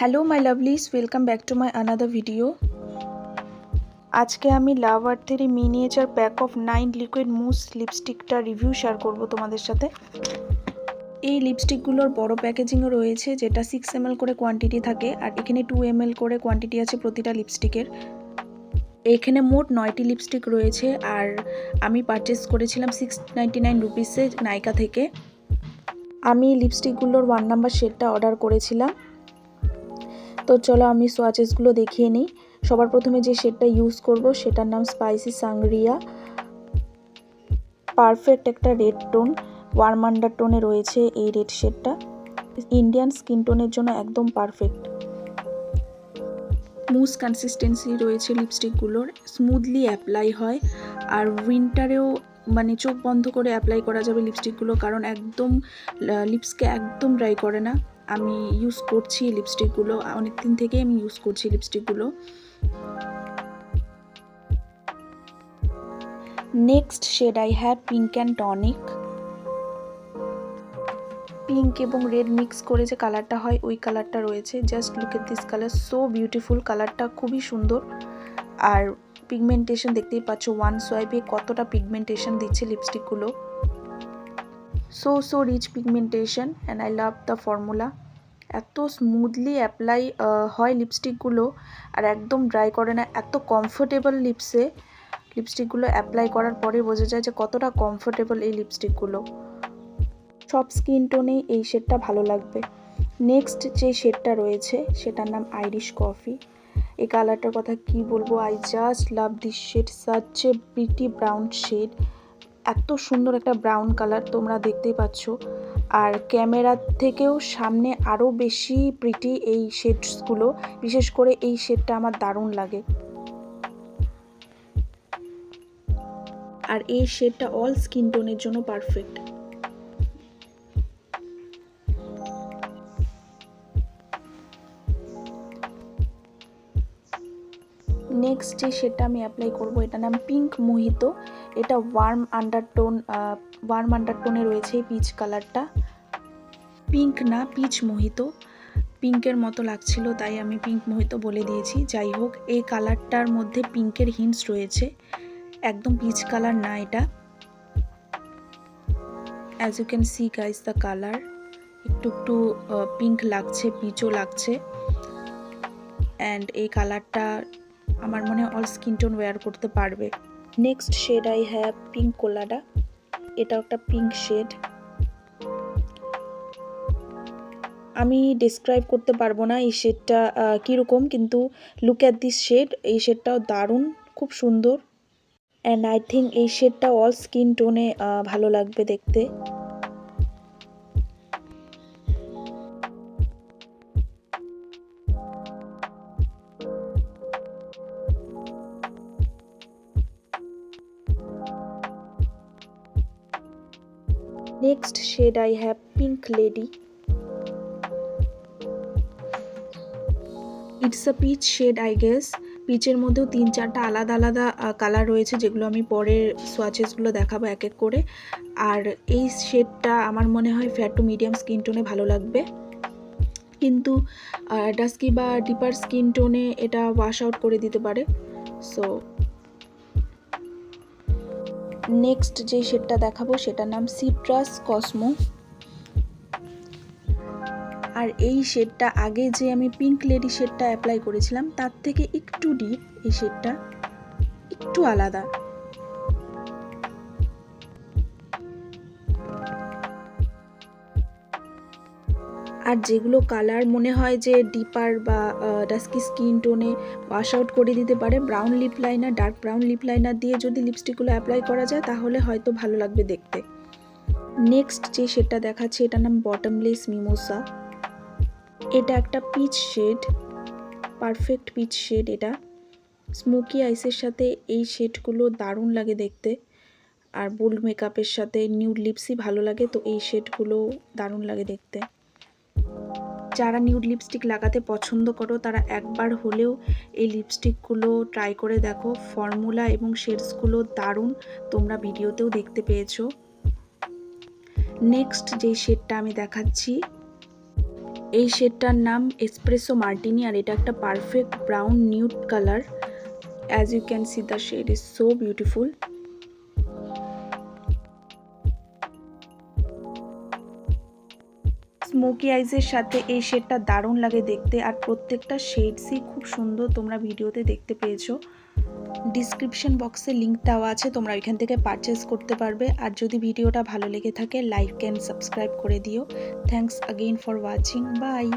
Hello my lovelies, welcome back to my another video. আজকে আমি Love আর্থের miniature pack of 9 liquid mousse লিপস্টিকটা review share করব তোমাদের সাথে। এই লিপস্টিকগুলোর বড় প্যাকেজিংও রয়েছে, যেটা 6 ml করে কোয়ান্টিটি থাকে, আর এখানে 2 ml করে কোয়ান্টিটি আছে প্রতিটা লিপস্টিকের। এখানে মোট 9টি লিপস্টিক রয়েছে, আর আমি পারচেস করেছিলাম 699 রুপিসে নাইকা থেকে। আমি লিপস্টিকগুলোর 1 নাম্বার শেডটা অর্ডার করেছিলাম। তো চলো আমি সোয়াচেসগুলো দেখিয়ে নিই। সবার প্রথমে যে শেডটা ইউজ করব সেটার নাম স্পাইসি সাংগ্রিয়া। পারফেক্ট একটা রেড টোন, ওয়ার্ম আন্ডার টোনে রয়েছে এই রেড শেডটা। ইন্ডিয়ান স্কিন টোনের জন্য একদম পারফেক্ট। মুস কনসিস্টেন্সি রয়েছে লিপস্টিকগুলোর, স্মুথলি অ্যাপ্লাই হয়, আর উইন্টারেও মানে চোখ বন্ধ করে অ্যাপ্লাই করা যাবে লিপস্টিকগুলো, কারণ একদম লিপসকে একদম ড্রাই করে না। আমি ইউজ করছি লিপস্টিকগুলো, অনেক দিন থেকেই আমি ইউজ করছি লিপস্টিকগুলো। Next shade I have pink and tonic. Pink এবং রেড মিক্স করে যে কালারটা হয় ওই কালারটা রয়েছে। Just look at this colour, so beautiful. কালারটা খুবই সুন্দর, আর পিগমেন্টেশন দেখতেই পাচ্ছ, ওয়ান সোয়াইপে কতটা পিগমেন্টেশন দিচ্ছে লিপস্টিকগুলো। So rich pigmentation and I love the formula. এত স্মুথলি অ্যাপ্লাই হয় লিপস্টিকগুলো, আর একদম ড্রাই করে না। এত কমফোর্টেবল লিপসে লিপস্টিকগুলো অ্যাপ্লাই করার পরে বোঝা যায় যে কতটা কমফোর্টেবল এই লিপস্টিকগুলো। সব স্কিন টোনেই এই শেডটা ভালো লাগবে। নেক্সট যে শেডটা রয়েছে সেটার নাম আইরিশ কফি। এই কালারটার কথা কি বলবো, I just love this shade, such a pretty brown shade. এত সুন্দর একটা ব্রাউন কালার, তোমরা দেখতেই পাচ্ছ, আর ক্যামেরার থেকেও সামনে আরও বেশি প্রিটি এই শেডসগুলো। বিশেষ করে এই শেডটা আমার দারুণ লাগে, আর এই শেডটা অল স্কিন টোনের জন্য পারফেক্ট। নেক্সট যে শেডটা আমি অ্যাপ্লাই করব এটার নাম পিঙ্ক মোহিতো। এটা ওয়ার্ম আন্ডারটোনে রয়েছে এই পিচ কালারটা। পিঙ্ক না, পিচ মোহিতো। পিঙ্কের মতো লাগছিল তাই আমি পিঙ্ক মোহিতো বলে দিয়েছি। যাই হোক, এই কালারটার মধ্যে পিঙ্কের হিন্টস রয়েছে, একদম পিচ কালার না এটা। As you can see guys the colour, একটু একটু পিঙ্ক লাগছে, পিচও লাগছে। অ্যান্ড এই কালারটা আমার মনে হয় অল স্কিন টোন ওয়্যার করতে পারবে। Next shade I have pink colada. এটা একটা পিঙ্ক শেড। আমি ডিসক্রাইব করতে পারবো না এই শেডটা কীরকম, কিন্তু লুক অ্যাট দিস শেড। এই শেডটাও দারুণ, খুব সুন্দর, অ্যান্ড আই থিঙ্ক এই শেডটা অল স্কিন টোনে ভালো লাগবে দেখতে। Next shade I have pink lady. It's a peach shade I guess. পিচের মধ্যেও 3-4টা আলাদা আলাদা কালার রয়েছে, যেগুলো আমি পরের সোয়াচেসগুলো দেখাবো এক এক করে। আর এই শেডটা আমার মনে হয় ফেয়ার টু মিডিয়াম স্কিন টোনে ভালো লাগবে, কিন্তু ডাস্কি বা ডিপার স্কিন টোনে এটা ওয়াশ আউট করে দিতে পারে। সো নেক্সট যে শেডটা দেখাবো সেটার নাম সিট্রাস কসমো। আর এই শেডটা আগে যে আমি পিঙ্ক লেডি শেডটা অ্যাপ্লাই করেছিলাম তার থেকে একটু ডিপ, এই শেডটা একটু আলাদা। আর যেগুলো কালার মনে হয় যে ডিপার বা ডাস্কি স্কিন টোনে ওয়াশ আউট করে দিতে পারে, brown lip liner, dark brown lip liner দিয়ে যদি লিপস্টিকগুলো অ্যাপ্লাই করা যায় তাহলে হয়তো ভালো লাগবে দেখতে। নেক্সট যে শেডটা দেখাচ্ছে এটার নাম বটমলেস মিমোসা। এটা একটা peach shade, perfect peach shade. এটা স্মোকি আইসের সাথে এই শেডগুলো দারুণ লাগে দেখতে, আর বোল্ড মেকআপের সাথে নিউড লিপসই ভালো লাগে, তো এই শেডগুলো দারুণ লাগে দেখতে। যারা নিউড লিপস্টিক লাগাতে পছন্দ করো তারা একবার হলেও এই লিপস্টিকগুলো ট্রাই করে দেখো। ফর্মুলা এবং শেডসগুলো দারুণ, তোমরা ভিডিওতেও দেখতে পেয়েছো। নেক্সট যে শেডটা আমি দেখাচ্ছি এই শেডটার নাম এসপ্রেসো মার্টিনি, আর এটা একটা perfect brown nude colour. As you can see the shade is so beautiful. Smoky আইজের সাথে এই শেডটা দারুণ লাগে দেখতে, আর প্রত্যেকটা শেডসই খুব সুন্দর, তোমরা ভিডিওতে দেখতে পেয়েছো। ডিসক্রিপশন বক্সে লিঙ্ক দেওয়া আছে, তোমরা ওইখান থেকে পারচেস করতে পারবে। আর যদি ভিডিওটা ভালো লেগে থাকে লাইক অ্যান্ড সাবস্ক্রাইব করে দিও। Thanks again for watching, by.